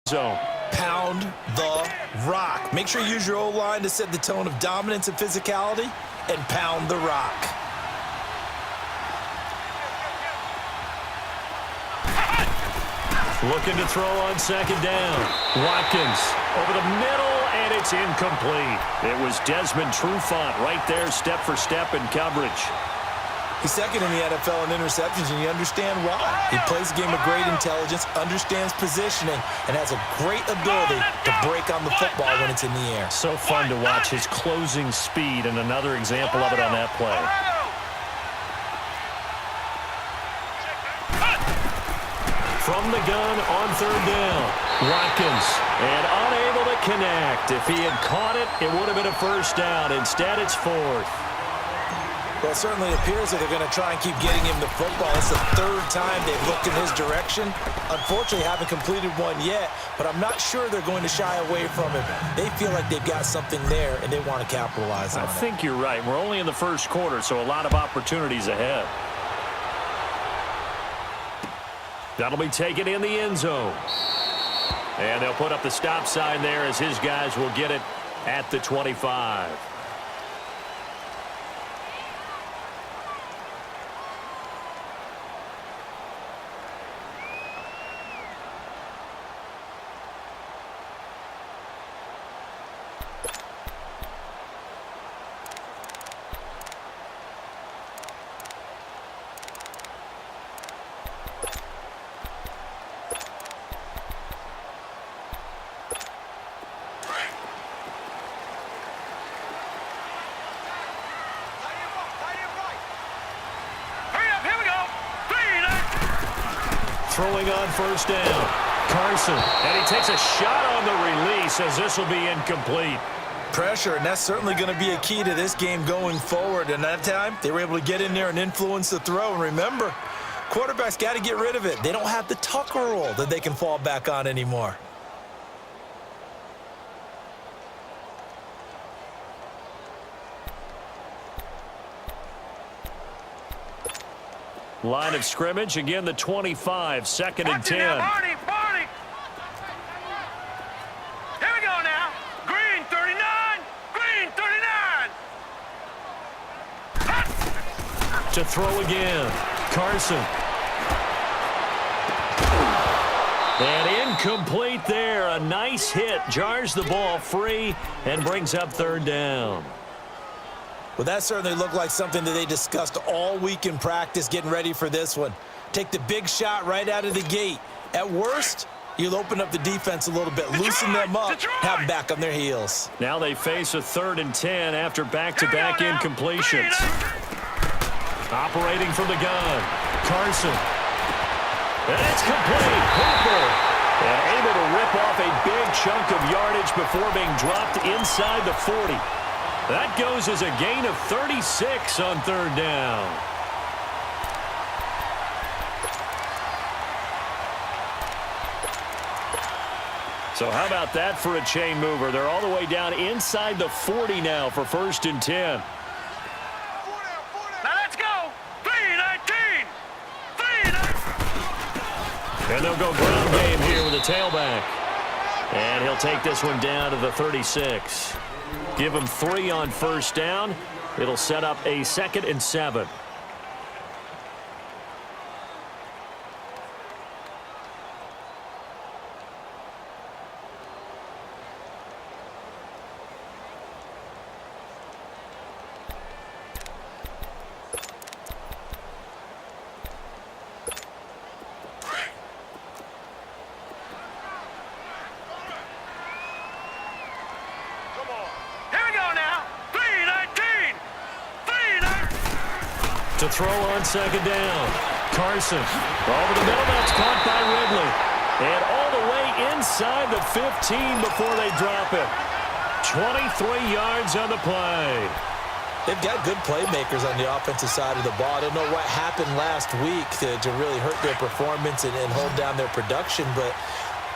zone. Pound the rock. Make sure you use your O-line to set the tone of dominance and physicality, and pound the rock. Looking to throw on second down. Watkins over the middle, and it's incomplete. It was Desmond Trufant right there, step for step in coverage. He's second in the NFL in interceptions, and you understand why. He plays a game of great intelligence, understands positioning, and has a great ability to break on the football when it's in the air. So fun to watch his closing speed, and another example of it on that play. From the gun on third down, Watkins, and unable to connect. If he had caught it, it would have been a first down. Instead, it's fourth. Well, it certainly appears that they're going to try and keep getting him the football. It's the third time they've looked in his direction. Unfortunately, haven't completed one yet, but I'm not sure they're going to shy away from it. They feel like they've got something there, and they want to capitalize on it. I think you're right. We're only in the first quarter, so a lot of opportunities ahead. That'll be taken in the end zone. And they'll put up the stop sign there as his guys will get it at the 25. Throwing on first down, Carson, and he takes a shot on the release as this will be incomplete. Pressure, and that's certainly going to be a key to this game going forward. And that time, they were able to get in there and influence the throw. And remember, quarterbacks got to get rid of it. They don't have the Tucker rule that they can fall back on anymore. Line of scrimmage, again the 25, second and 10. Now, Barney. Here we go now. Green 39, green 39. To throw again, Carson. And incomplete there. A nice hit, jars the ball free and brings up third down. Well, that certainly looked like something that they discussed all week in practice getting ready for this one. Take the big shot right out of the gate. At worst, you'll open up the defense a little bit, loosen them up, have them back on their heels. Now they face a 3rd and 10 after back-to-back incompletions. Operating from the gun, Carson. And it's complete. Hooper. And able to rip off a big chunk of yardage before being dropped inside the 40. That goes as a gain of 36 on third down. So how about that for a chain mover? They're all the way down inside the 40 now for 1st and 10. Now let's go. 3-19. 3-19. And they'll go ground game here with a tailback. And he'll take this one down to the 36. Give him 3 on first down. It'll set up a 2nd and 7. To throw on second down, Carson. Over the middle, that's caught by Ridley. And all the way inside the 15 before they drop it. 23 yards on the play. They've got good playmakers on the offensive side of the ball. I don't know what happened last week to really hurt their performance and hold down their production, but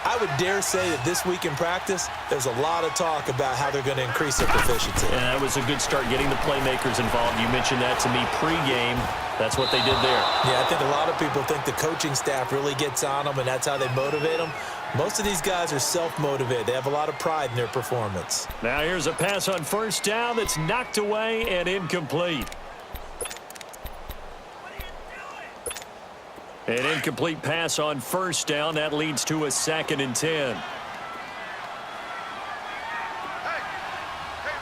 I would dare say that this week in practice, there's a lot of talk about how they're going to increase their proficiency. And that was a good start getting the playmakers involved. You mentioned that to me pregame. That's what they did there. Yeah, I think a lot of people think the coaching staff really gets on them, and that's how they motivate them. Most of these guys are self-motivated. They have a lot of pride in their performance. Now here's a pass on first down that's knocked away and incomplete. An incomplete pass on first down. That leads to a 2nd and 10. All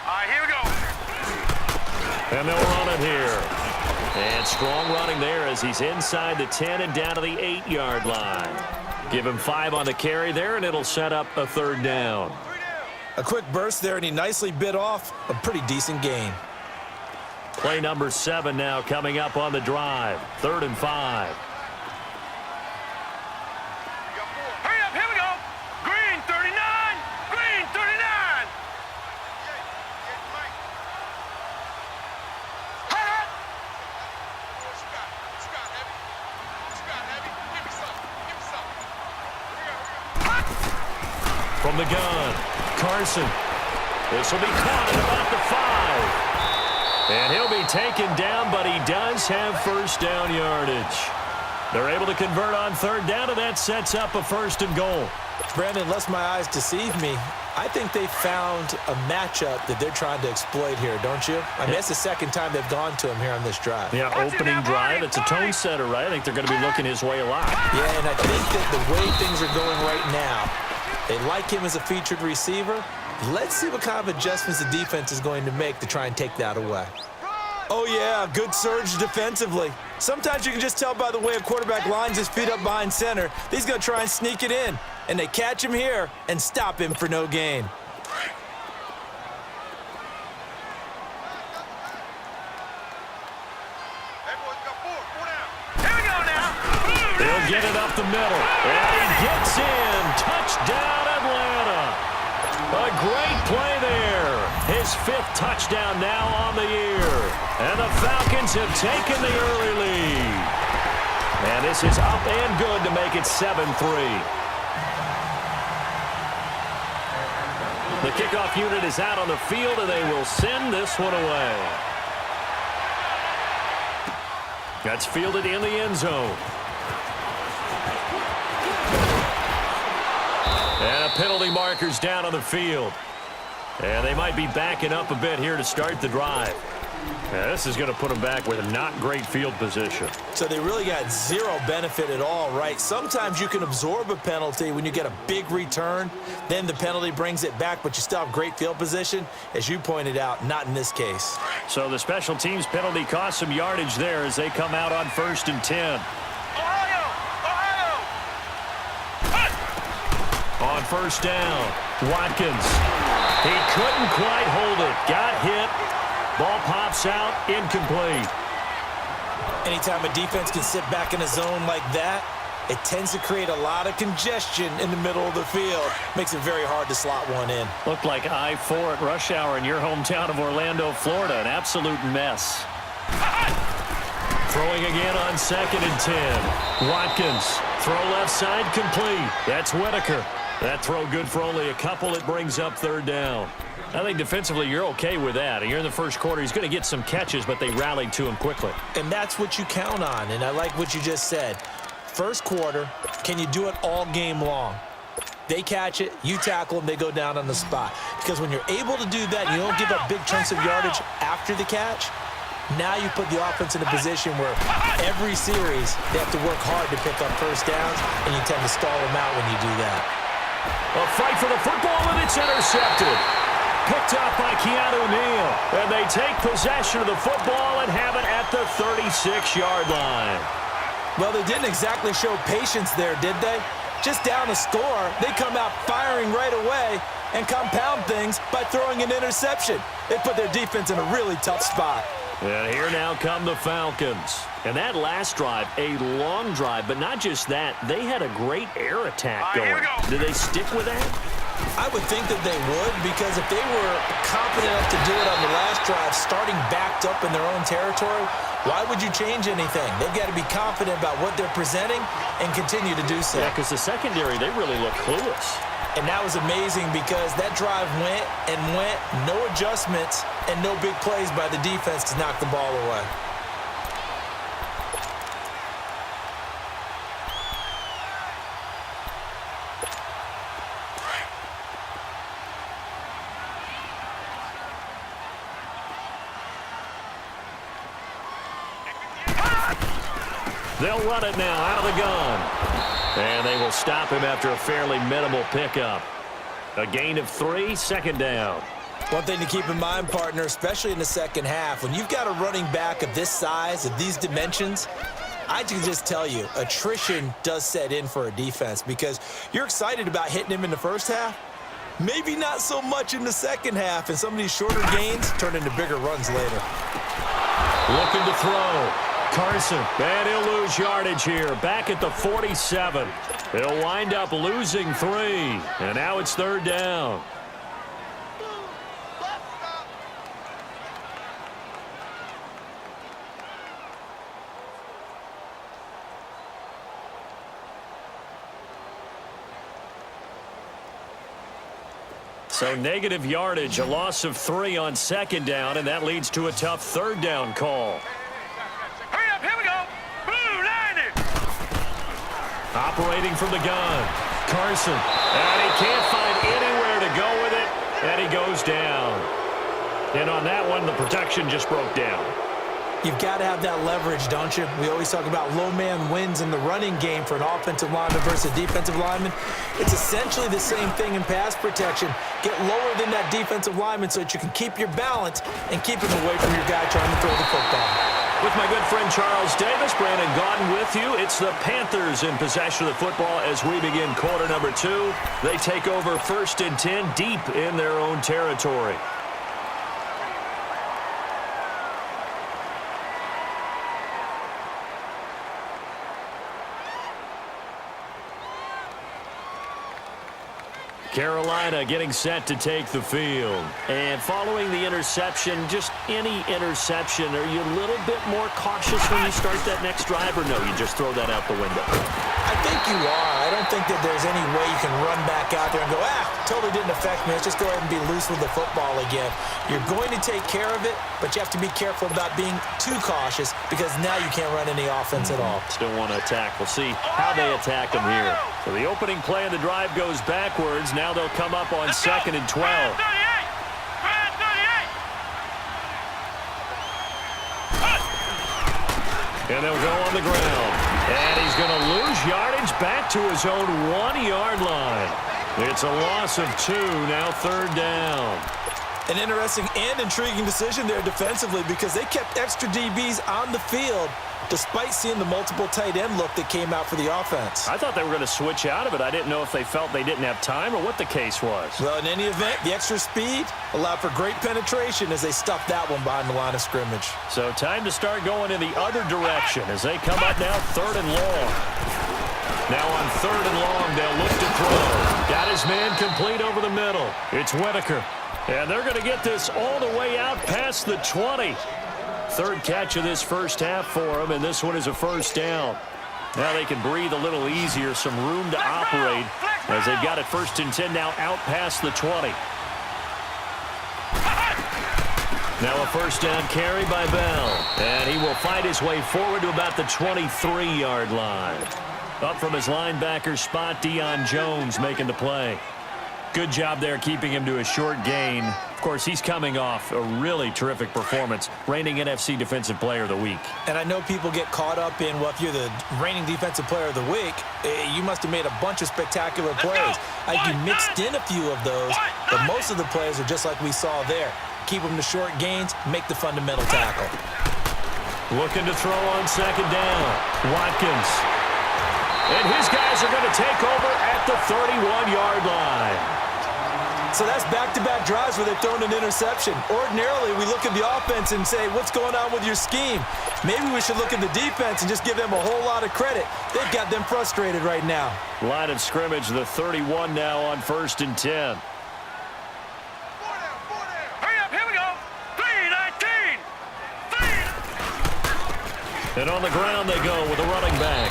right, here we go. And they'll run it here. And strong running there as he's inside the 10 and down to the 8-yard line. Give him 5 on the carry there, and it'll set up a 3rd down. A quick burst there, and he nicely bit off a pretty decent gain. Play number 7 now coming up on the drive. 3rd and 5. Hurry up, here we go. Green 39, green 39. From the gun, Carson. This will be caught at about the 5. And he'll be taken down, but he does have first down yardage. They're able to convert on 3rd down, and that sets up a 1st and goal. Brandon, unless my eyes deceive me, I think they found a matchup that they're trying to exploit here, don't you? I mean, that's the 2nd time they've gone to him here on this drive. Yeah, opening drive. It's a tone setter, right? I think they're going to be looking his way a lot. Yeah, and I think that the way things are going right now, they like him as a featured receiver. Let's see what kind of adjustments the defense is going to make to try and take that away. Oh, yeah, good surge defensively. Sometimes you can just tell by the way a quarterback lines his feet up behind center. He's going to try and sneak it in. And they catch him here and stop him for no gain. Here we go now. He'll get it up the middle. And he gets in. Touchdown, Atlanta. A great play there. His 5th touchdown now on the year. And the Falcons have taken the early lead. And this is up and good to make it 7-3. The kickoff unit is out on the field, and they will send this one away. That's fielded in the end zone. And a penalty marker's down on the field. And they might be backing up a bit here to start the drive. Yeah, this is going to put them back with a not great field position. So they really got zero benefit at all, right? Sometimes you can absorb a penalty when you get a big return. Then the penalty brings it back, but you still have great field position. As you pointed out, not in this case. So the special teams penalty cost some yardage there as they come out on 1st and 10. Ohio! On 1st down, Watkins. He couldn't quite hold it. Got hit. Ball pops out, incomplete. Anytime a defense can sit back in a zone like that, it tends to create a lot of congestion in the middle of the field. Makes it very hard to slot one in. Looked like I-4 at rush hour in your hometown of Orlando, Florida. An absolute mess. Throwing again on 2nd and 10. Watkins, throw left side, complete. That's Whitaker. That throw good for only a couple. It brings up 3rd down. I think defensively you're okay with that. You're in the first quarter. He's going to get some catches, but they rallied to him quickly. And that's what you count on, and I like what you just said. First quarter, can you do it all game long? They catch it, you tackle them, they go down on the spot. Because when you're able to do that, you don't give up big chunks of yardage after the catch. Now you put the offense in a position where every series they have to work hard to pick up first downs, and you tend to stall them out when you do that. A fight for the football, and it's intercepted. Picked up by Keanu Neal. And they take possession of the football and have it at the 36-yard line. Well, they didn't exactly show patience there, did they? Just down a score, they come out firing right away and compound things by throwing an interception. They put their defense in a really tough spot. And here now come the Falcons. And that last drive, a long drive, but not just that. They had a great air attack going. Here we go. Did they stick with that? I would think that they would, because if they were confident enough to do it on the last drive, starting backed up in their own territory, why would you change anything? They've got to be confident about what they're presenting and continue to do so. Yeah, because the secondary, they really look clueless. And that was amazing because that drive went and went, no adjustments and no big plays by the defense to knock the ball away. They'll run it now out of the gun. And they will stop him after a fairly minimal pickup. A gain of 3, second down. One thing to keep in mind, partner, especially in the second half, when you've got a running back of this size, of these dimensions, I can just tell you, attrition does set in for a defense because you're excited about hitting him in the first half. Maybe not so much in the second half, and some of these shorter gains turn into bigger runs later. Looking to throw. Carson, and he'll lose yardage here. Back at the 47. He'll wind up losing 3, and now it's third down. So negative yardage, a loss of 3 on second down, and that leads to a tough third down call. Hurry up, here we go. Blue line it. Operating from the gun. Carson, and he can't find anywhere to go with it, and he goes down. And on that one, the protection just broke down. You've got to have that leverage, don't you? We always talk about low man wins in the running game for an offensive lineman versus a defensive lineman. It's essentially the same thing in pass protection. Get lower than that defensive lineman so that you can keep your balance and keep him away from your guy trying to throw the football. With my good friend Charles Davis, Brandon Gaudin with you. It's the Panthers in possession of the football as we begin quarter number 2. They take over 1st and 10 deep in their own territory. Carolina getting set to take the field. And following the interception, just any interception, are you a little bit more cautious when you start that next drive, or no, you just throw that out the window? I think you are. I don't think that there's any way you can run back out there and go, totally didn't affect me. Let's just go ahead and be loose with the football again. You're going to take care of it, but you have to be careful about being too cautious because now you can't run any offense at all. Still want to attack. We'll see how they attack them here. So the opening play of the drive goes backwards. Now they'll come up on 2nd and 12. And they'll go on the ground. And he's going to lose yardage back to his own 1-yard line. It's a loss of 2, now third down. An interesting and intriguing decision there defensively because they kept extra DBs on the field despite seeing the multiple tight end look that came out for the offense. I thought they were going to switch out of it. I didn't know if they felt they didn't have time or what the case was. Well, in any event, the extra speed allowed for great penetration as they stuffed that one behind the line of scrimmage. So time to start going in the other direction as they come up now 3rd and long. Now on 3rd and long, they'll look to throw. Got his man complete over the middle. It's Whitaker. And they're going to get this all the way out past the 20. 3rd catch of this first half for him, and this one is a first down. Now they can breathe a little easier, some room to operate as they've got it 1st and 10 now out past the 20. Now a first down carry by Bell, and he will fight his way forward to about the 23-yard line. Up from his linebacker spot, Deion Jones making the play. Good job there keeping him to a short gain. Of course, he's coming off a really terrific performance, reigning NFC Defensive Player of the Week. And I know people get caught up in, well, if you're the reigning Defensive Player of the Week, you must have made a bunch of spectacular plays. You mixed in a few of those, but most of the plays are just like we saw there. Keep them to short gains, make the fundamental tackle. Looking to throw on 2nd down. Watkins. And his guys are going to take over at the 31-yard line. So that's back-to-back drives where they've thrown an interception. Ordinarily, we look at the offense and say, what's going on with your scheme? Maybe we should look at the defense and just give them a whole lot of credit. They've got them frustrated right now. Line of scrimmage, the 31 now on 1st and 10. Hurry up, here we go. 3-19. And on the ground they go with a running back.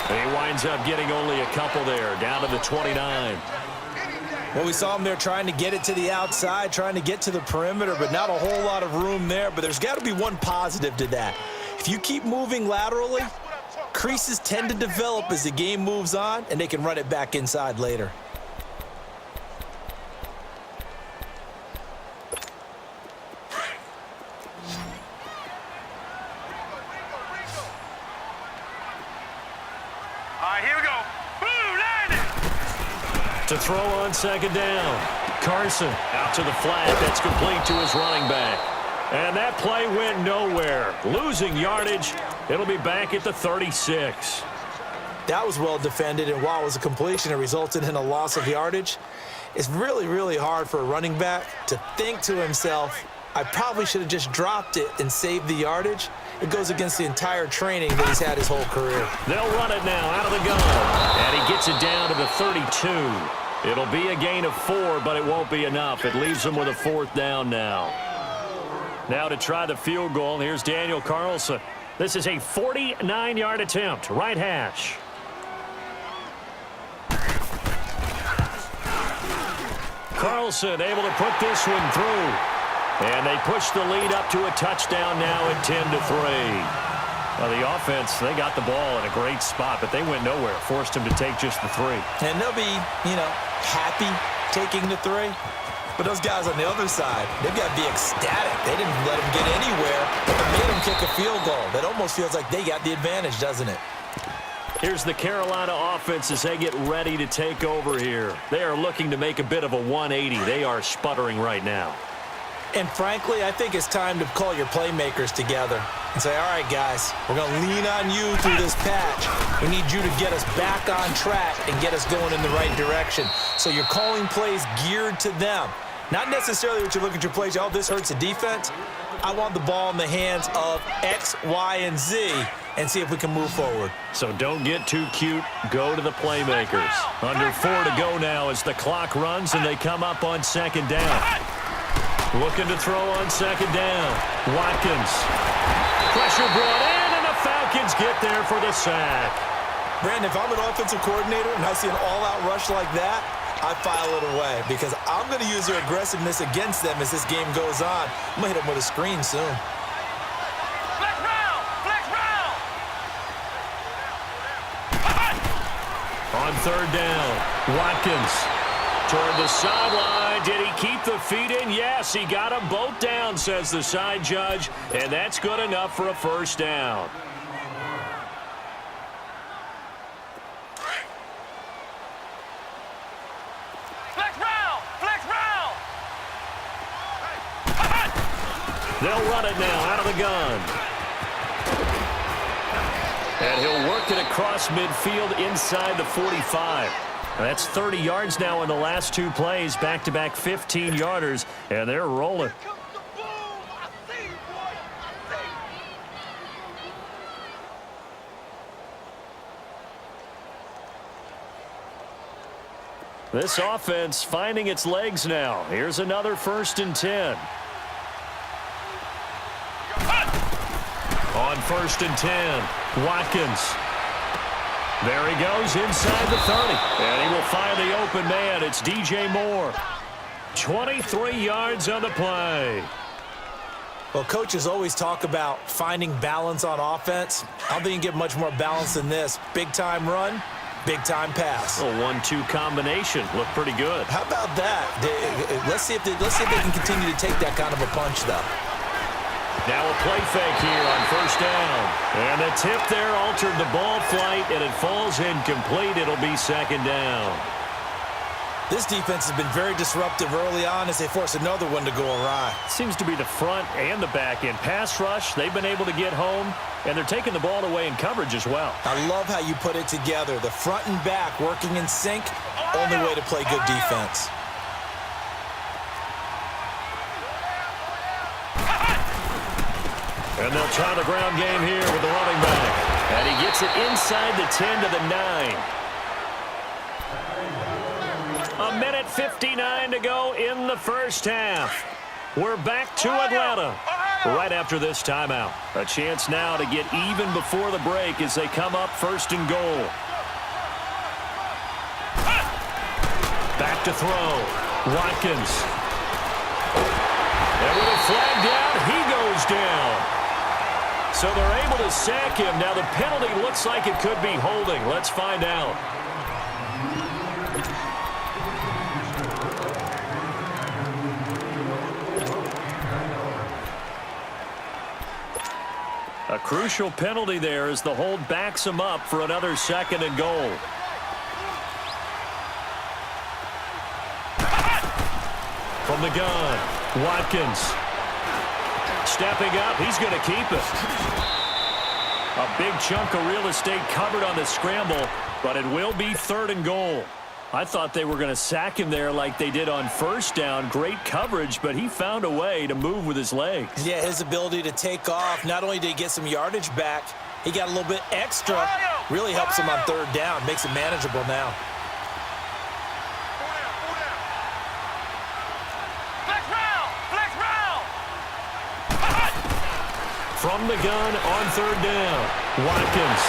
And he winds up getting only a couple there, down to the 29. Well, we saw him there trying to get it to the outside, trying to get to the perimeter, but not a whole lot of room there. But there's got to be one positive to that. If you keep moving laterally, creases tend to develop as the game moves on, and they can run it back inside later. to throw on second down. Carson out to the flat. That's complete to his running back. And that play went nowhere. Losing yardage. It'll be back at the 36. That was well defended, and while it was a completion, it resulted in a loss of yardage. It's really, really hard for a running back to think to himself, I probably should have just dropped it and saved the yardage. It goes against the entire training that he's had his whole career. They'll run it now out of the gun. And he gets it down to the 32. It'll be a gain of 4, but it won't be enough. It leaves them with a 4th down now. Now to try the field goal, here's Daniel Carlson. This is a 49-yard attempt, right hash. Carlson able to put this one through. And they push the lead up to a touchdown now at 10-3. Well, the offense, they got the ball in a great spot, but they went nowhere. Forced him to take just the 3. And they'll be, happy taking the 3. But those guys on the other side, they've got to be ecstatic. They didn't let him get anywhere, but made him kick a field goal. That almost feels like they got the advantage, doesn't it? Here's the Carolina offense as they get ready to take over here. They are looking to make a bit of a 180. They are sputtering right now. And frankly, I think it's time to call your playmakers together and say, all right, guys, we're going to lean on you through this patch. We need you to get us back on track and get us going in the right direction. So you're calling plays geared to them. Not necessarily what you look at your plays, oh, this hurts the defense. I want the ball in the hands of X, Y, and Z and see if we can move forward. So don't get too cute. Go to the playmakers. Under 4 to go now as the clock runs and they come up on second down. Looking to throw on second down. Watkins. Pressure brought in, and the Falcons get there for the sack. Brandon, if I'm an offensive coordinator and I see an all-out rush like that, I file it away because I'm going to use their aggressiveness against them as this game goes on. I'm going to hit them with a screen soon. Flex round! Flex round! On third down, Watkins toward the sideline. Did he keep the feet in? Yes, he got them both down, says the side judge, and that's good enough for a first down. Flex round! Flex round! They'll run it now out of the gun. And he'll work it across midfield inside the 45. That's 30 yards now in the last 2 plays, back-to-back 15-yarders, and they're rolling. This offense finding its legs now. Here's another 1st and 10. On 1st and 10, Watkins. There he goes inside the 30. And he will find the open man. It's DJ Moore. 23 yards on the play. Well, coaches always talk about finding balance on offense. I don't think you can get much more balance than this. Big-time run, big-time pass. A 1-2 combination. Looked pretty good. How about that? Let's see if they can continue to take that kind of a punch, though. Now a play fake here on 1st down. And the tip there altered the ball flight, and it falls incomplete. It'll be 2nd down. This defense has been very disruptive early on as they force another one to go awry. Seems to be the front and the back end. Pass rush, they've been able to get home, and they're taking the ball away in coverage as well. I love how you put it together. The front and back working in sync, only way to play good defense. And they'll try the ground game here with the running back. And he gets it inside the 10 to the 9. A minute 59 to go in the first half. We're back to Atlanta right after this timeout. A chance now to get even before the break as they come up 1st and goal. Back to throw. Watkins. And with a flag down, he goes down. So they're able to sack him. Now the penalty looks like it could be holding. Let's find out. A crucial penalty there as the hold backs him up for another 2nd and goal. From the gun, Watkins. Stepping up, he's going to keep it. A big chunk of real estate covered on the scramble, but it will be 3rd and goal. I thought they were going to sack him there like they did on first down. Great coverage, but he found a way to move with his legs. Yeah, his ability to take off, not only did he get some yardage back, he got a little bit extra. Really helps him on 3rd down, makes it manageable now. From the gun on 3rd down, Watkins.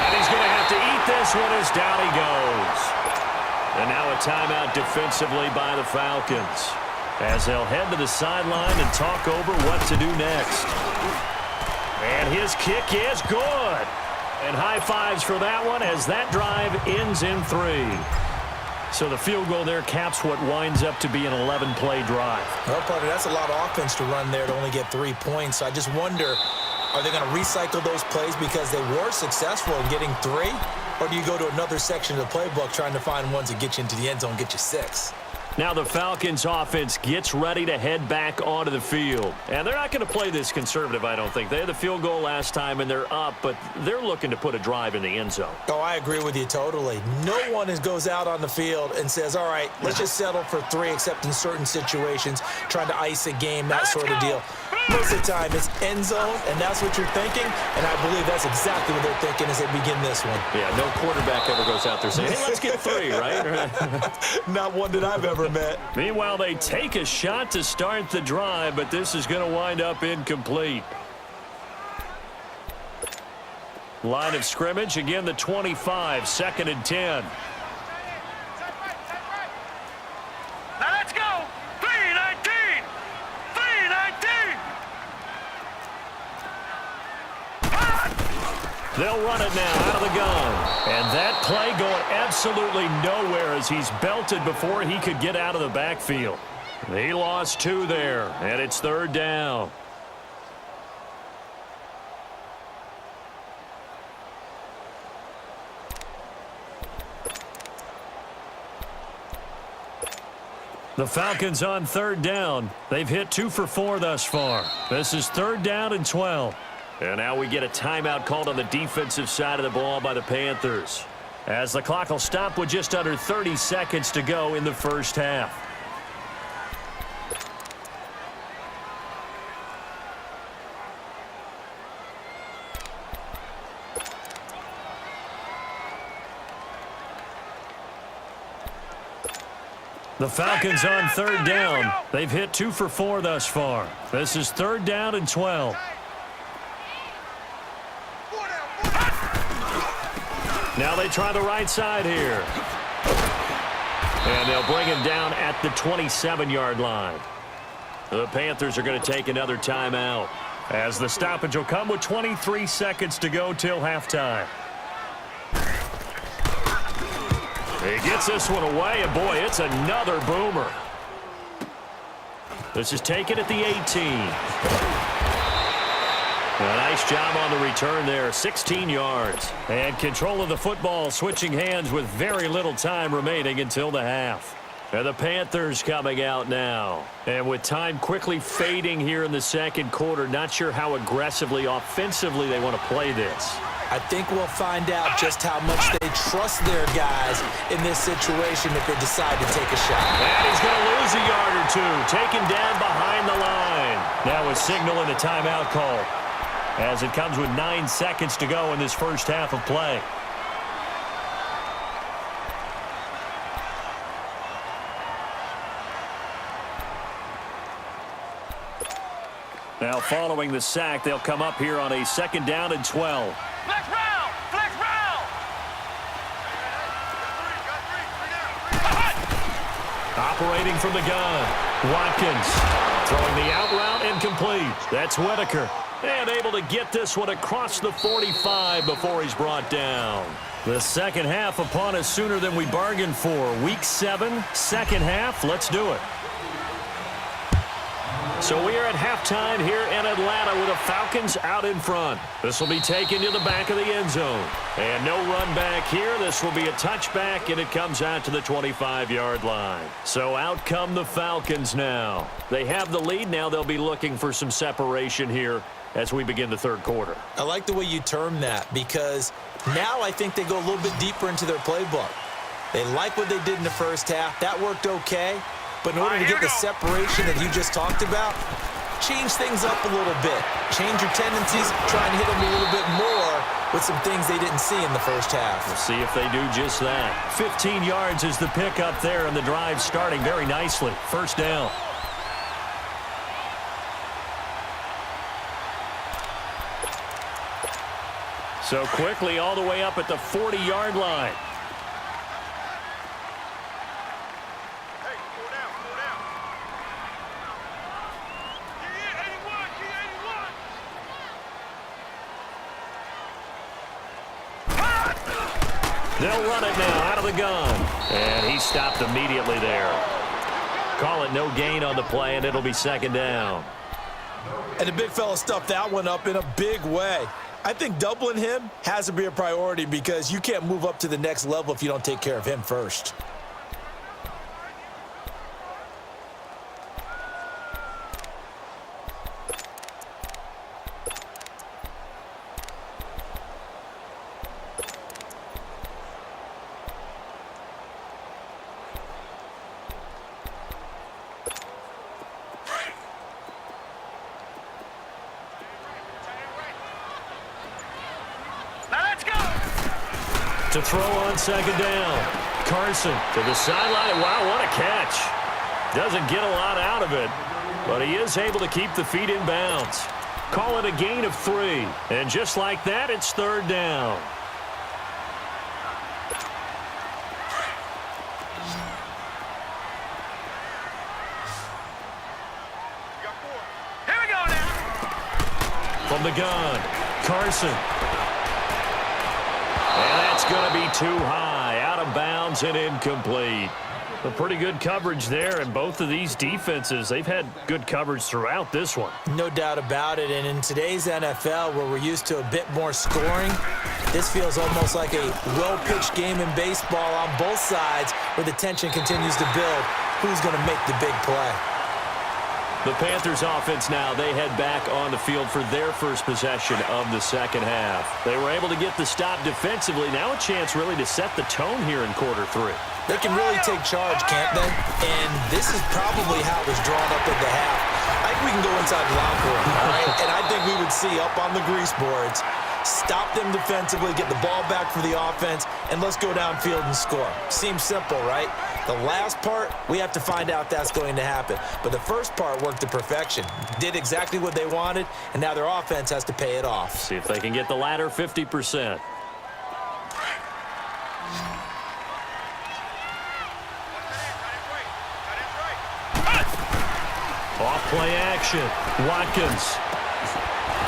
And he's going to have to eat this one as down he goes. And now a timeout defensively by the Falcons, as they'll head to the sideline and talk over what to do next. And his kick is good. And high fives for that one as that drive ends in 3. So the field goal there caps what winds up to be an 11-play drive. Well, partner, that's a lot of offense to run there to only get 3 points. So I just wonder, are they going to recycle those plays because they were successful in getting 3? Or do you go to another section of the playbook trying to find ones that get you into the end zone and get you 6? Now the Falcons offense gets ready to head back onto the field. And they're not going to play this conservative, I don't think. They had the field goal last time, and they're up, but they're looking to put a drive in the end zone. Oh, I agree with you totally. No one goes out on the field and says, all right, let's just settle for 3, except in certain situations, trying to ice a game, that sort of deal. Most of the time, it's end zone, and that's what you're thinking, and I believe that's exactly what they're thinking as they begin this one. Yeah, no quarterback ever goes out there saying, hey, let's get 3, right? Not one that I've ever met. Meanwhile, they take a shot to start the drive, but this is going to wind up incomplete. Line of scrimmage, again the 25, 2nd and 10. Now let's go. 3-19. 3-19. They'll run it now out of the gun. And that play going absolutely nowhere as he's belted before he could get out of the backfield. He lost 2 there, and it's 3rd down. The Falcons on 3rd down. They've hit 2 for 4 thus far. This is 3rd down and 12. And now we get a timeout called on the defensive side of the ball by the Panthers, as the clock will stop with just under 30 seconds to go in the first half. The Falcons on 3rd down. They've hit 2 for 4 thus far. This is 3rd down and 12. Now they try the right side here. And they'll bring him down at the 27-yard line. The Panthers are going to take another timeout, as the stoppage will come with 23 seconds to go till halftime. He gets this one away, and boy, it's another boomer. This is taken at the 18. A nice job on the return there, 16 yards. And control of the football switching hands with very little time remaining until the half. And the Panthers coming out now. And with time quickly fading here in the second quarter, not sure how aggressively, offensively they want to play this. I think we'll find out just how much they trust their guys in this situation if they decide to take a shot. And he's going to lose a yard or 2, taken down behind the line. Now a signal and a timeout call, as it comes with 9 seconds to go in this first half of play. Now following the sack, they'll come up here on a 2nd down and 12. Flex round! Flex round! Operating from the gun, Watkins throwing the out route incomplete. That's Whitaker. And able to get this one across the 45 before he's brought down. The second half upon us sooner than we bargained for. Week 7, second half. Let's do it. So we are at halftime here in Atlanta with the Falcons out in front. This will be taken to the back of the end zone. And no run back here. This will be a touchback, and it comes out to the 25-yard line. So out come the Falcons now. They have the lead. Now they'll be looking for some separation here as we begin the third quarter. I like the way you term that, because now I think they go a little bit deeper into their playbook. They like what they did in the first half. That worked okay. But in order to get the separation that you just talked about, change things up a little bit. Change your tendencies, try and hit them a little bit more with some things they didn't see in the first half. We'll see if they do just that. 15 yards is the pickup there, and the drive starting very nicely. First down. So quickly all the way up at the 40-yard line. They'll run it now out of the gun. And he stopped immediately there. Call it no gain on the play, and it'll be second down. And the big fella stuffed that one up in a big way. I think doubling him has to be a priority, because you can't move up to the next level if you don't take care of him first. To throw on second down. Carson to the sideline. Wow, what a catch. Doesn't get a lot out of it, but he is able to keep the feet in bounds. Call it a gain of 3. And just like that, it's third down. Here we go now. From the gun, Carson. And that's going to be too high, out of bounds and incomplete. A pretty good coverage there, and both of these defenses, they've had good coverage throughout this one. No doubt about it, and in today's NFL, where we're used to a bit more scoring, this feels almost like a well-pitched game in baseball on both sides, where the tension continues to build. Who's going to make the big play? The Panthers offense now, they head back on the field for their first possession of the second half. They were able to get the stop defensively. Now a chance really to set the tone here in quarter 3. They can really take charge, can't they? And this is probably how it was drawn up at the half. I think we can go inside the locker room, all right? And I think we would see up on the grease boards, stop them defensively, get the ball back for the offense, and let's go downfield and score. Seems simple, right? The last part, we have to find out that's going to happen. But the first part worked to perfection. Did exactly what they wanted, and now their offense has to pay it off. See if they can get the latter 50%. Off play action. Watkins.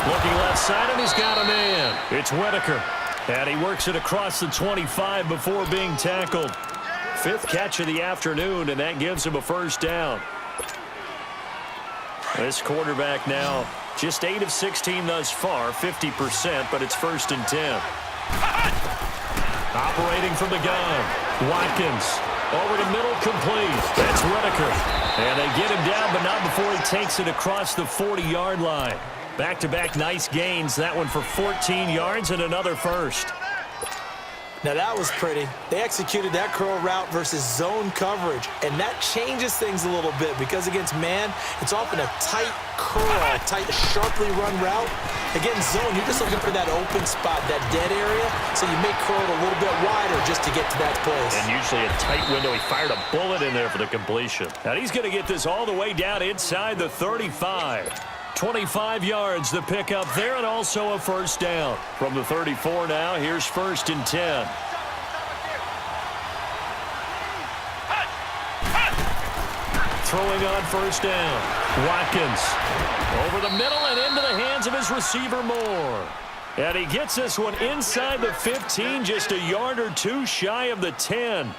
Looking left side, and he's got a man. It's Whitaker. And he works it across the 25 before being tackled. 5th catch of the afternoon, and that gives him a first down. This quarterback now just 8 of 16 thus far, 50%, but it's 1st and 10. Operating from the gun. Watkins. Over the middle, complete. That's Whitaker. And they get him down, but not before he takes it across the 40-yard line. Back-to-back nice gains. That one for 14 yards and another first. Now that was pretty. They executed that curl route versus zone coverage, and that changes things a little bit, because against man, it's often a tight curl, tight, sharply run route. Against zone, you're just looking for that open spot, that dead area, so you may curl it a little bit wider just to get to that place. And usually a tight window. He fired a bullet in there for the completion. Now he's going to get this all the way down inside the 35. 25 yards the pickup there, and also a first down. From the 34 now, here's 1st and 10. Throwing on first down. Watkins over the middle and into the hands of his receiver Moore. And he gets this one inside the 15, just a yard or two shy of the 10.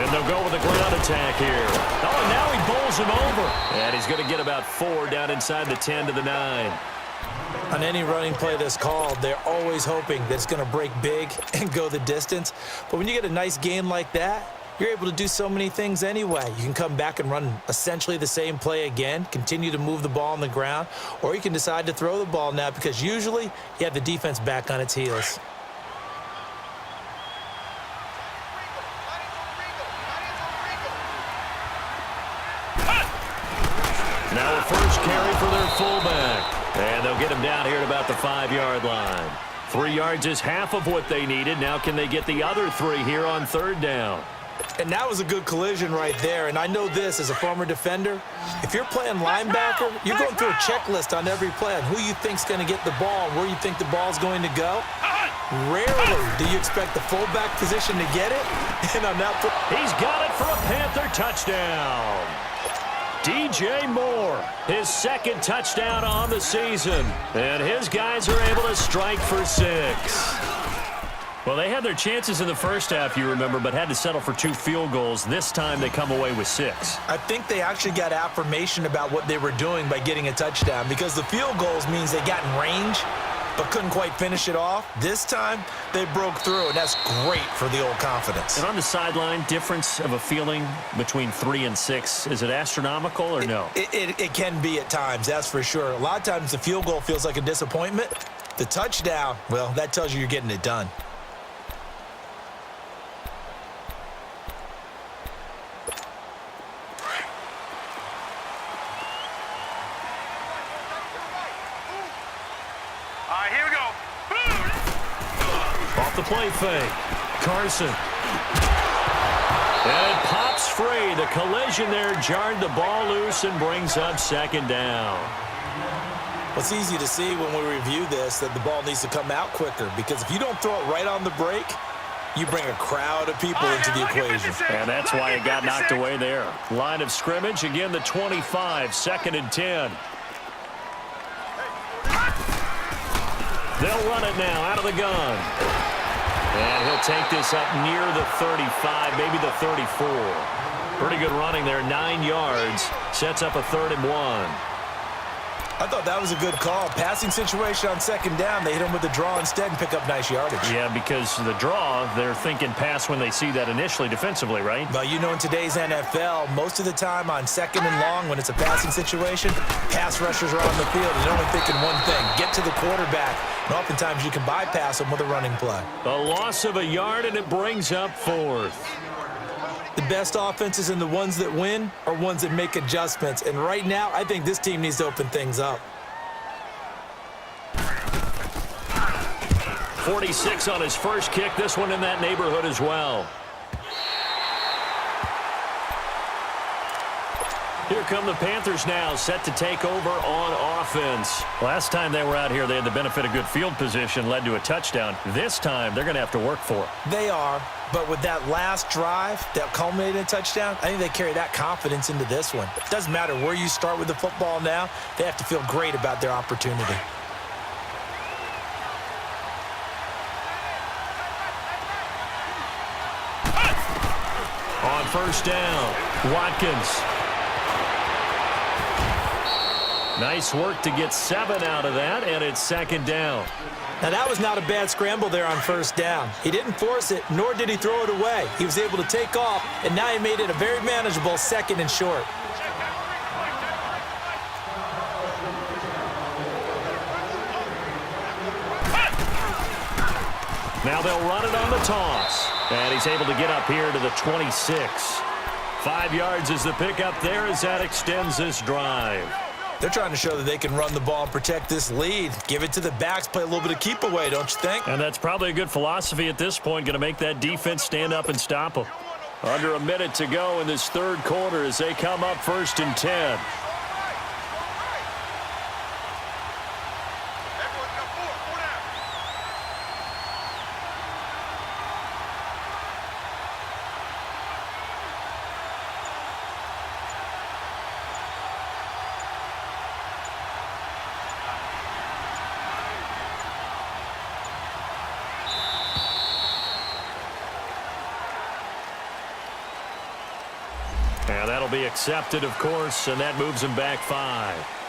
And they'll go with a ground attack here. Oh, and now he bowls him over. And he's going to get about 4 down inside the 10 to the 9. On any running play that's called, they're always hoping that it's going to break big and go the distance. But when you get a nice gain like that, you're able to do so many things anyway. You can come back and run essentially the same play again, continue to move the ball on the ground, or you can decide to throw the ball now because usually you have the defense back on its heels. Now a first carry for their fullback. And they'll get him down here at about the 5-yard line. 3 yards is half of what they needed. Now can they get the other 3 here on 3rd down? And that was a good collision right there. And I know this as a former defender. If you're playing linebacker, you're going through a checklist on every play on who you think's going to get the ball and where you think the ball's going to go. Rarely do you expect the fullback position to get it. And on that he's got it for a Panther touchdown. DJ Moore, his 2nd touchdown on the season. And his guys are able to strike for 6. Well, they had their chances in the first half, you remember, but had to settle for 2 field goals. This time they come away with 6. I think they actually got affirmation about what they were doing by getting a touchdown because the field goals means they got in range but couldn't quite finish it off. This time, they broke through, and that's great for the old confidence. And on the sideline, difference of a feeling between 3 and 6, is it astronomical or no? It can be at times, that's for sure. A lot of times the field goal feels like a disappointment. The touchdown, well, that tells you you're getting it done. Here we go. Off the play fake. Carson. And it pops free. The collision there jarred the ball loose and brings up 2nd down. Well, it's easy to see when we review this that the ball needs to come out quicker because if you don't throw it right on the break, you bring a crowd of people into the equation. And that's why it got knocked away there. Line of scrimmage, again the 25, 2nd and 10. They'll run it now out of the gun. And he'll take this up near the 35, maybe the 34. Pretty good running there, 9 yards. Sets up a 3rd and 1. I thought that was a good call. Passing situation on 2nd down. They hit him with the draw instead and pick up nice yardage. Yeah, because the draw, they're thinking pass when they see that initially defensively, right? But you know in today's NFL, most of the time on 2nd and long when it's a passing situation, pass rushers are on the field and they're only thinking one thing, get to the quarterback. And oftentimes you can bypass them with a running play. A loss of a yard and it brings up 4th. The best offenses and the ones that win are ones that make adjustments. And right now, I think this team needs to open things up. 46 on his first kick. This one in that neighborhood as well. Here come the Panthers now, set to take over on offense. Last time they were out here, they had the benefit of good field position, led to a touchdown. This time, they're going to have to work for it. They are, but with that last drive that culminated in a touchdown, I think they carry that confidence into this one. It doesn't matter where you start with the football now, they have to feel great about their opportunity. On 1st down, Watkins. Nice work to get 7 out of that, and it's 2nd down. Now, that was not a bad scramble there on 1st down. He didn't force it, nor did he throw it away. He was able to take off, and now he made it a very manageable 2nd and short. Now they'll run it on the toss. And he's able to get up here to the 26. 5 yards is the pickup there as that extends this drive. They're trying to show that they can run the ball and protect this lead. Give it to the backs, play a little bit of keep away, don't you think? And that's probably a good philosophy at this point, going to make that defense stand up and stop them. Under a minute to go in this 3rd quarter as they come up 1st and 10. And that'll be accepted, of course, and that moves him back 5.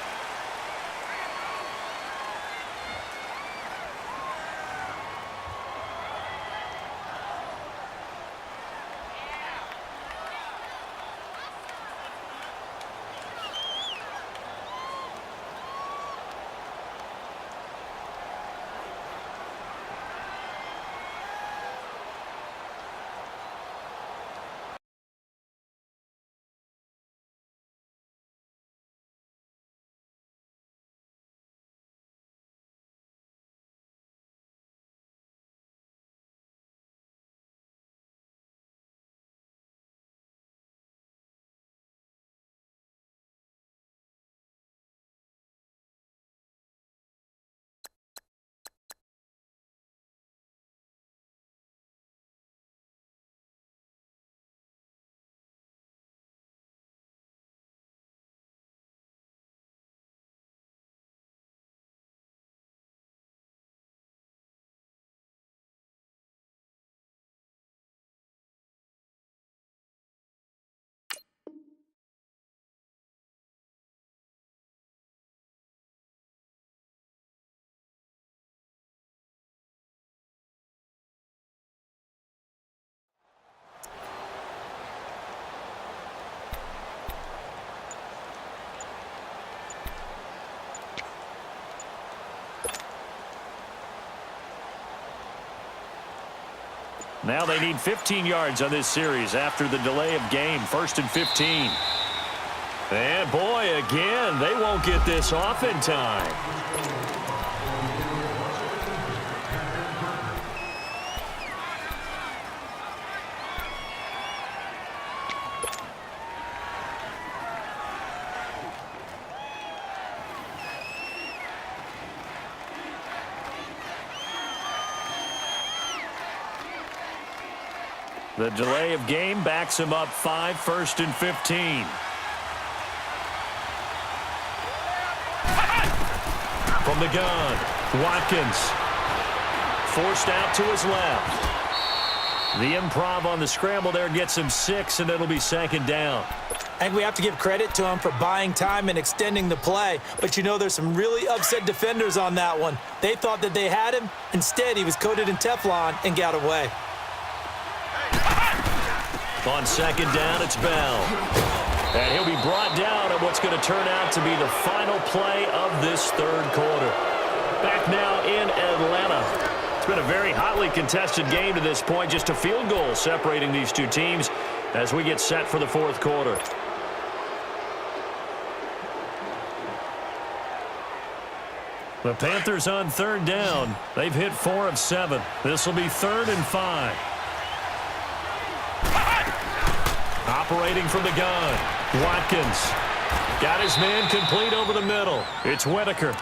Now they need 15 yards on this series after the delay of game. 1st and 15. And boy, again, they won't get this off in time. The delay of game backs him up 5, 1st and 15. From the gun, Watkins. Forced out to his left. The improv on the scramble there gets him 6, and it'll be 2nd down. I think we have to give credit to him for buying time and extending the play. But, you know, there's some really upset defenders on that one. They thought that they had him. Instead, he was coated in Teflon and got away. On 2nd down, it's Bell. And he'll be brought down at what's going to turn out to be the final play of this 3rd quarter. Back now in Atlanta. It's been a very hotly contested game to this point. Just a field goal separating these two teams as we get set for the 4th quarter. The Panthers on 3rd down. They've hit 4 of 7. This will be 3rd and 5. Operating from the gun, Watkins. Got his man complete over the middle. It's Whitaker.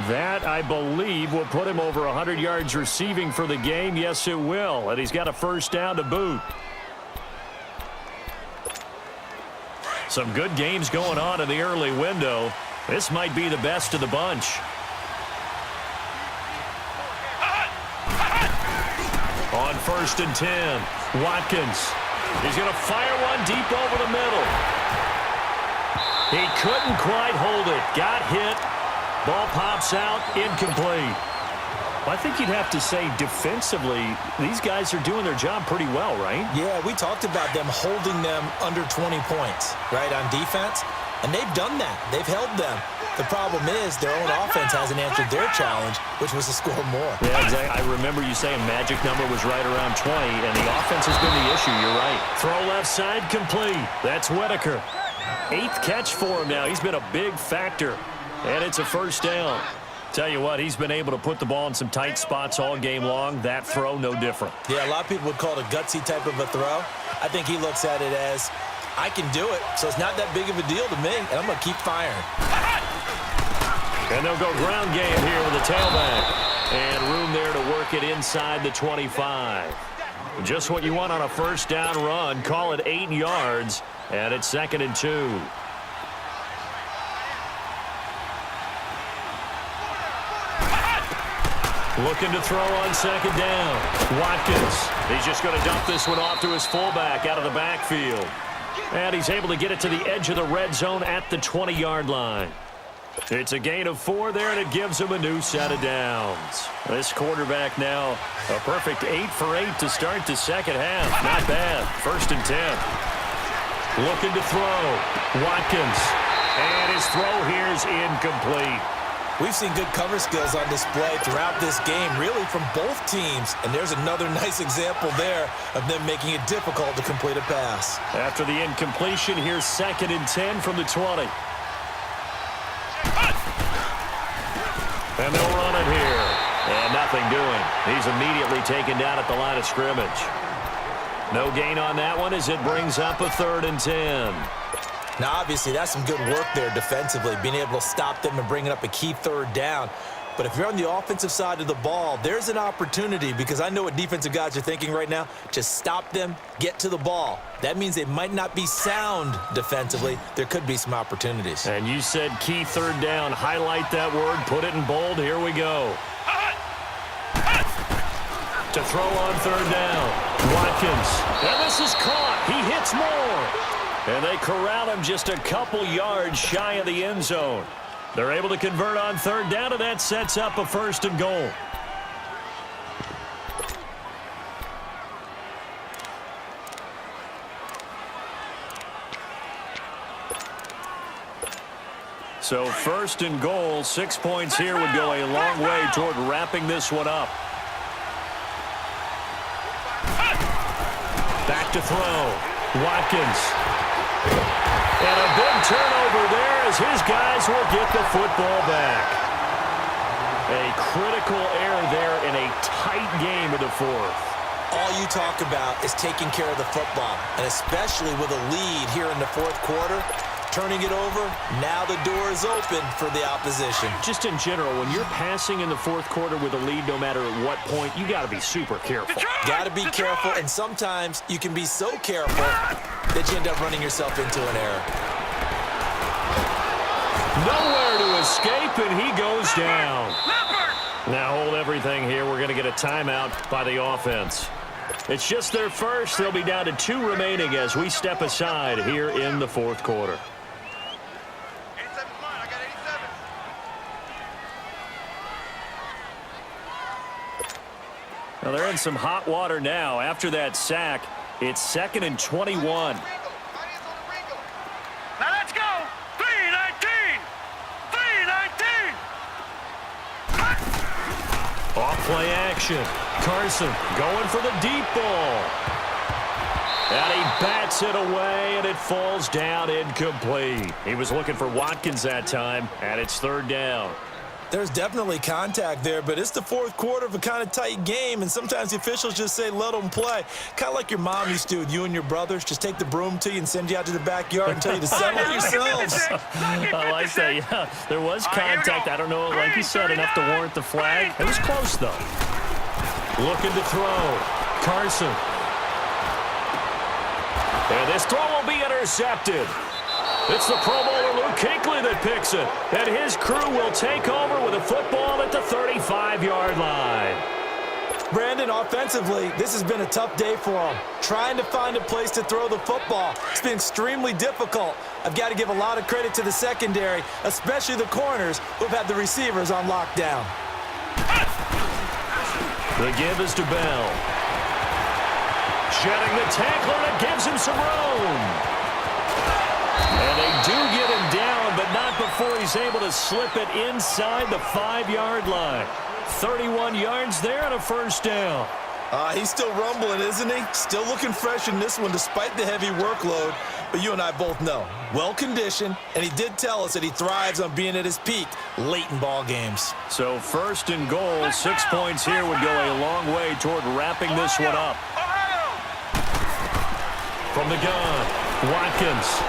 That, I believe, will put him over 100 yards receiving for the game. Yes, it will. And he's got a 1st down to boot. Some good games going on in the early window. This might be the best of the bunch. On 1st and 10, Watkins. He's going to fire one deep over the middle. He couldn't quite hold it. Got hit. Ball pops out. Incomplete. Well, I think you'd have to say defensively, these guys are doing their job pretty well, right? Yeah, we talked about them holding them under 20 points, right, on defense. And they've done that. They've held them. The problem is their own offense hasn't answered their challenge, which was to score more. Yeah, exactly. I remember you saying magic number was right around 20, and the offense has been the issue. You're right. Throw left side complete. That's Whitaker. 8th catch for him now. He's been a big factor, and it's a 1st down. Tell you what, he's been able to put the ball in some tight spots all game long. That throw, no different. Yeah, a lot of people would call it a gutsy type of a throw. I think he looks at it as, I can do it, so it's not that big of a deal to me, and I'm going to keep firing. And they'll go ground game here with the tailback. And room there to work it inside the 25. Just what you want on a 1st down run. Call it 8 yards, and it's 2nd and 2. Looking to throw on 2nd down. Watkins. He's just going to dump this one off to his fullback out of the backfield. And he's able to get it to the edge of the red zone at the 20-yard line. It's a gain of 4 there, and it gives him a new set of downs. This quarterback now, a perfect 8 for 8 to start the second half. Not bad. 1st and 10. Looking to throw. Watkins. And his throw here is incomplete. We've seen good cover skills on display throughout this game, really from both teams. And there's another nice example there of them making it difficult to complete a pass. After the incompletion, here's 2nd and 10 from the 20. And they'll run it here. And nothing doing. He's immediately taken down at the line of scrimmage. No gain on that one as it brings up a 3rd and 10. Now, obviously, that's some good work there defensively, being able to stop them and bringing up a key 3rd down. But if you're on the offensive side of the ball, there's an opportunity, because I know what defensive guys are thinking right now. Just stop them, get to the ball. That means they might not be sound defensively. There could be some opportunities. And you said key 3rd down. Highlight that word. Put it in bold. Here we go. To throw on 3rd down. Watkins. And this is caught. He hits more. And they corral him just a couple yards shy of the end zone. They're able to convert on 3rd down, and that sets up a 1st and goal. So 1st and goal, 6 points here would go a long way toward wrapping this one up. Back to throw. Watkins. And a big turnover there as his guys will get the football back. A critical error there in a tight game of the 4th. All you talk about is taking care of the football, and especially with a lead here in the 4th quarter. Turning it over, now the door is open for the opposition. Just in general, when you're passing in the 4th quarter with a lead, no matter at what point, you got to be super careful. Got to be careful, and sometimes you can be so careful that you end up running yourself into an error. Nowhere to escape, and he goes down. Now hold everything here. We're going to get a timeout by the offense. It's just their first. They'll be down to 2 remaining as we step aside here in the 4th quarter. Now they're in some hot water now. After that sack, it's 2nd and 21. Now let's go. 3-19. 3-19. Off play action. Carson going for the deep ball. And he bats it away, and it falls down incomplete. He was looking for Watkins that time, and it's 3rd down. There's definitely contact there, but it's the 4th quarter of a kind of tight game, and sometimes the officials just say, let them play. Kind of like your mom used to with you and your brothers. Just take the broom to you and send you out to the backyard and tell you to settle it yourselves. I like that, yeah. There was contact. I don't know, like you said, enough to warrant the flag. It was close, though. Looking to throw. Carson. And this throw will be intercepted. It's the Pro Bowler Luke Kuechly that picks it. And his crew will take over with a football at the 35-yard line. Brandon, offensively, this has been a tough day for him. Trying to find a place to throw the football. It's been extremely difficult. I've got to give a lot of credit to the secondary, especially the corners who've had the receivers on lockdown. The give is to Bell. Shedding the tackler, and it gives him some room. And they do get him down, but not before he's able to slip it inside the 5-yard line. 31 yards there and a 1st down. He's still rumbling, isn't he? Still looking fresh in this one despite the heavy workload. But you and I both know, well-conditioned, and he did tell us that he thrives on being at his peak late in ball games. So 1st and goal, 6 points here would go a long way toward wrapping this one up. From the gun, Watkins.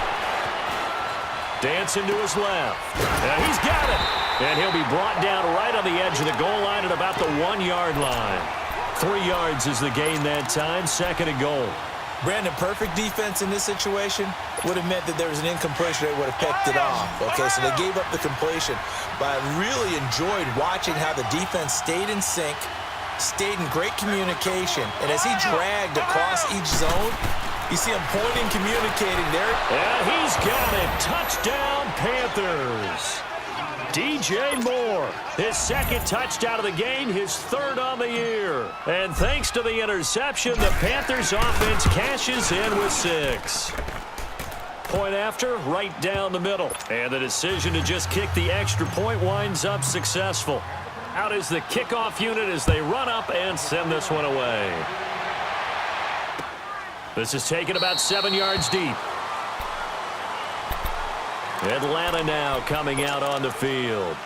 Dancing to his left. And he's got it. And he'll be brought down right on the edge of the goal line at about the 1-yard line. 3 yards is the gain that time. 2nd and goal. Brandon, perfect defense in this situation would have meant that there was an incompletion. They would have picked it off. Okay, so they gave up the completion. But I really enjoyed watching how the defense stayed in sync, stayed in great communication. And as he dragged across each zone, You see him pointing, communicating there. And he's got it. Touchdown, Panthers. DJ Moore, his second touchdown of the game, his third on the year. And thanks to the interception, the Panthers offense cashes in with 6. Point after, right down the middle. And the decision to just kick the extra point winds up successful. Out is the kickoff unit as they run up and send this one away. This is taken about 7 yards deep. Atlanta now coming out on the field.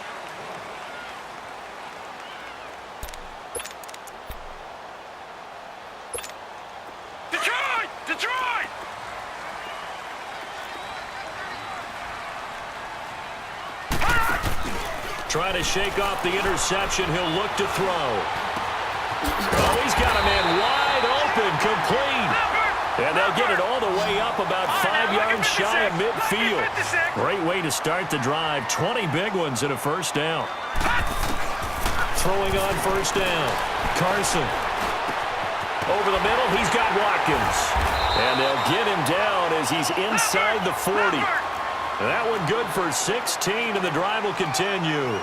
Detroit! Detroit! Trying to shake off the interception. He'll look to throw. Oh, he's got a man wide open, complete. And they'll get it all the way up about 5 yards shy of midfield. Great way to start the drive. 20 big ones and a first down. Throwing on first down. Carson. Over the middle, he's got Watkins. And they'll get him down as he's inside the 40. That one good for 16, and the drive will continue.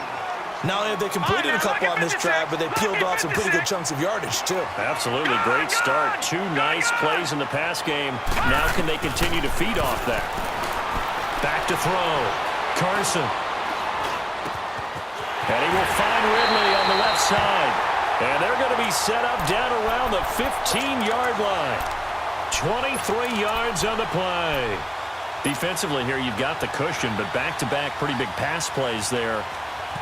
Not only have they completed a couple on this drive, but they peeled off some pretty good chunks of yardage, too. Absolutely. Great start. 2 nice plays in the pass game. Now can they continue to feed off that? Back to throw. Carson. And he will find Ridley on the left side. And they're going to be set up down around the 15-yard line. 23 yards on the play. Defensively here, you've got the cushion, but back-to-back pretty big pass plays there.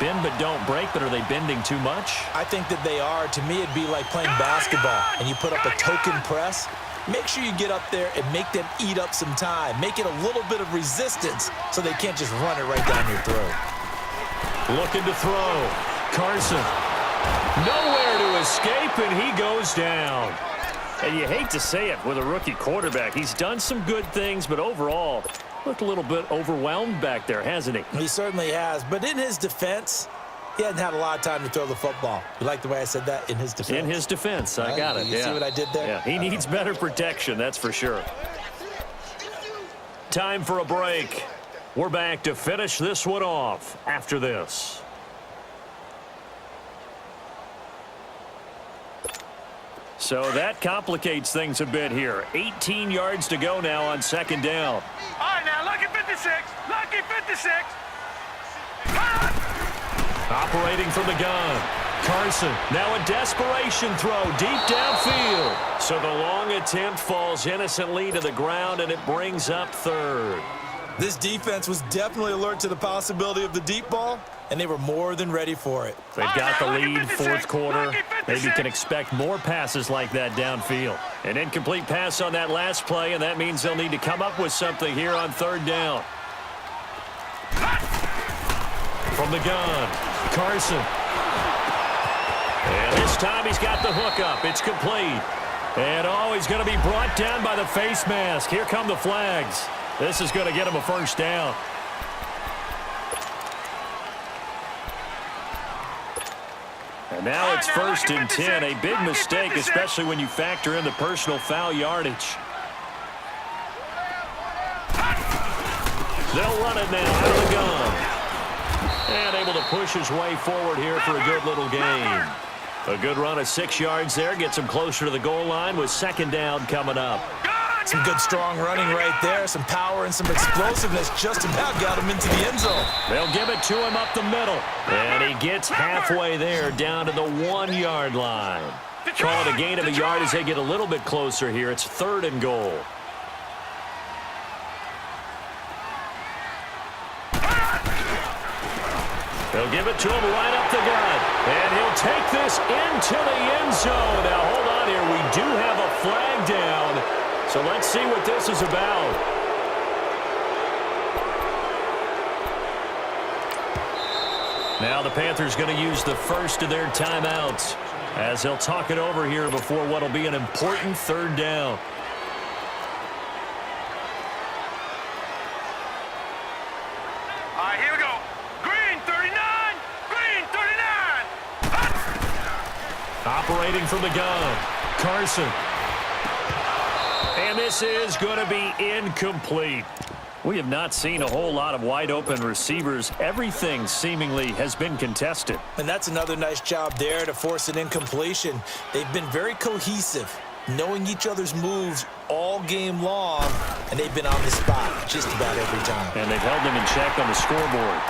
Bend but don't break, but are they bending too much? I think that they are. To me, it'd be like playing basketball, and you put up a token press. Make sure you get up there and make them eat up some time. Make it a little bit of resistance so they can't just run it right down your throat. Looking to throw. Carson. Nowhere to escape, and he goes down. And you hate to say it with a rookie quarterback. He's done some good things, but overall, looked a little bit overwhelmed back there, hasn't he? He certainly has. But in his defense, he hadn't had a lot of time to throw the football. You like the way I said that? In his defense. In his defense. I got it. You see what I did there? Yeah, he needs better protection, that's for sure. Time for a break. We're back to finish this one off after this. So that complicates things a bit here. 18 yards to go now on second down. All right, now, lucky 56. Lucky 56. Operating from the gun. Carson, now a desperation throw deep downfield. So the long attempt falls innocently to the ground, and it brings up third. This defense was definitely alert to the possibility of the deep ball, and they were more than ready for it. They've got the lead, fourth quarter. Maybe can expect more passes like that downfield. An incomplete pass on that last play, and that means they'll need to come up with something here on third down. From the gun, Carson. And this time he's got the hookup. It's complete. And oh, he's going to be brought down by the face mask. Here come the flags. This is going to get him a first down. And now it's first and 10. A big mistake, especially when you factor in the personal foul yardage. They'll run it now out of the gun. And able to push his way forward here for a good little gain. A good run of 6 yards there. Gets him closer to the goal line with second down coming up. Some good strong running right there. Some power and some explosiveness just about got him into the end zone. They'll give it to him up the middle. And he gets halfway there down to the 1 yard line. Call it a gain of a yard as they get a little bit closer here. It's third and goal. They'll give it to him right up the gut. And he'll take this into the end zone. Now, hold on here. We do have a flag down. So let's see what this is about. Now the Panthers going to use the first of their timeouts as they'll talk it over here before what will be an important third down. All right, here we go. Green 39. Green 39. Operating from the gun. Carson. And And this is going to be incomplete. We have not seen a whole lot of wide-open receivers. Everything seemingly has been contested. And that's another nice job there to force an incompletion. They've been very cohesive, knowing each other's moves all game long, and they've been on the spot just about every time. And they've held them in check on the scoreboard.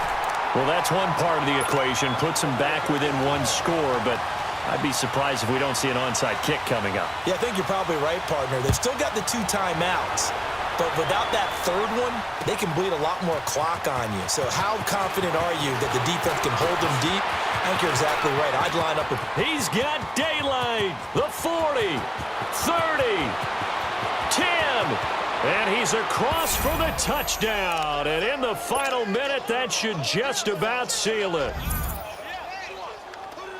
Well, that's one part of the equation. Puts them back within one score, but I'd be surprised if we don't see an onside kick coming up. Yeah, I think you're probably right, partner. They've still got the 2 timeouts. But without that third one, they can bleed a lot more clock on you. So how confident are you that the defense can hold them deep? I think you're exactly right. I'd line up with... He's got daylight. The 40, 30, 10. And he's across for the touchdown. And in the final minute, that should just about seal it.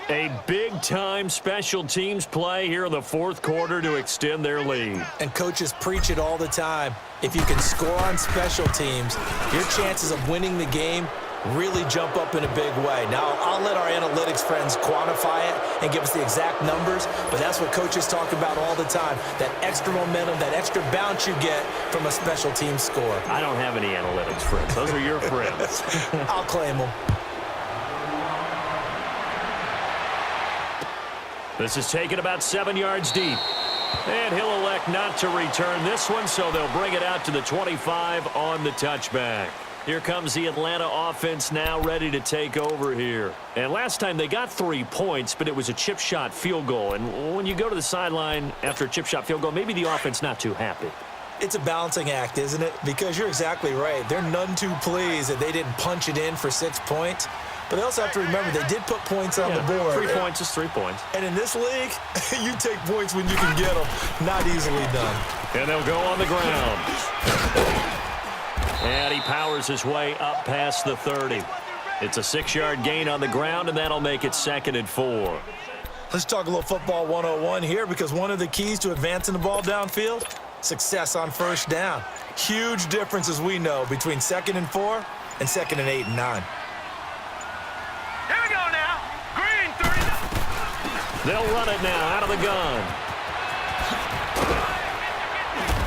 A big-time special teams play here in the fourth quarter to extend their lead. And coaches preach it all the time. If you can score on special teams, your chances of winning the game really jump up in a big way. Now, I'll let our analytics friends quantify it and give us the exact numbers, but that's what coaches talk about all the time, that extra momentum, that extra bounce you get from a special team score. I don't have any analytics friends. Those are your friends. I'll claim them. This is taken about 7 yards deep. And he'll elect not to return this one, so they'll bring it out to the 25 on the touchback. Here comes the Atlanta offense now ready to take over here. And last time they got 3 points, but it was a chip shot field goal. And when you go to the sideline after a chip shot field goal, maybe the offense not too happy. It's a balancing act, isn't it? Because you're exactly right. They're none too pleased that they didn't punch it in for 6 points. But they also have to remember they did put points on the board. 3 points is 3 points. And in this league, you take points when you can get them. Not easily done. And they'll go on the ground. And he powers his way up past the 30. It's a 6-yard gain on the ground, and that'll make it 2nd and 4. Let's talk a little football 101 here, because one of the keys to advancing the ball downfield, success on first down. Huge difference, as we know, between 2nd and 4 and 2nd and 8 and 9. Here we go now. Green 39. They'll run it now out of the gun.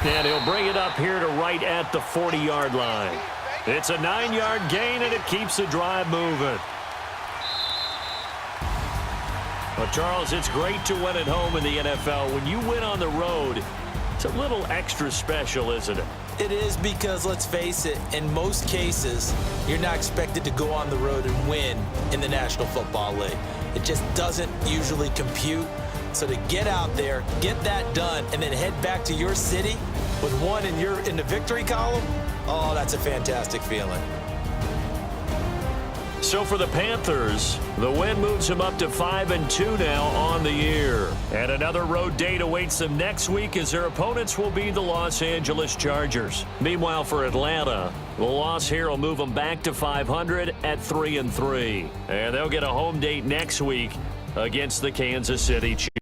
And he'll bring it up here to right at the 40-yard line. It's a 9-yard gain, and it keeps the drive moving. Well, Charles, it's great to win at home in the NFL. When you win on the road, it's a little extra special, isn't it? It is, because, let's face it, in most cases, you're not expected to go on the road and win in the National Football League. It just doesn't usually compute. So to get out there, get that done, and then head back to your city with one in the victory column, oh, that's a fantastic feeling. So for the Panthers, the win moves them up to 5-2 now on the year. And another road date awaits them next week, as their opponents will be the Los Angeles Chargers. Meanwhile, for Atlanta, the loss here will move them back to 500 at 3-3. And they'll get a home date next week against the Kansas City Chiefs.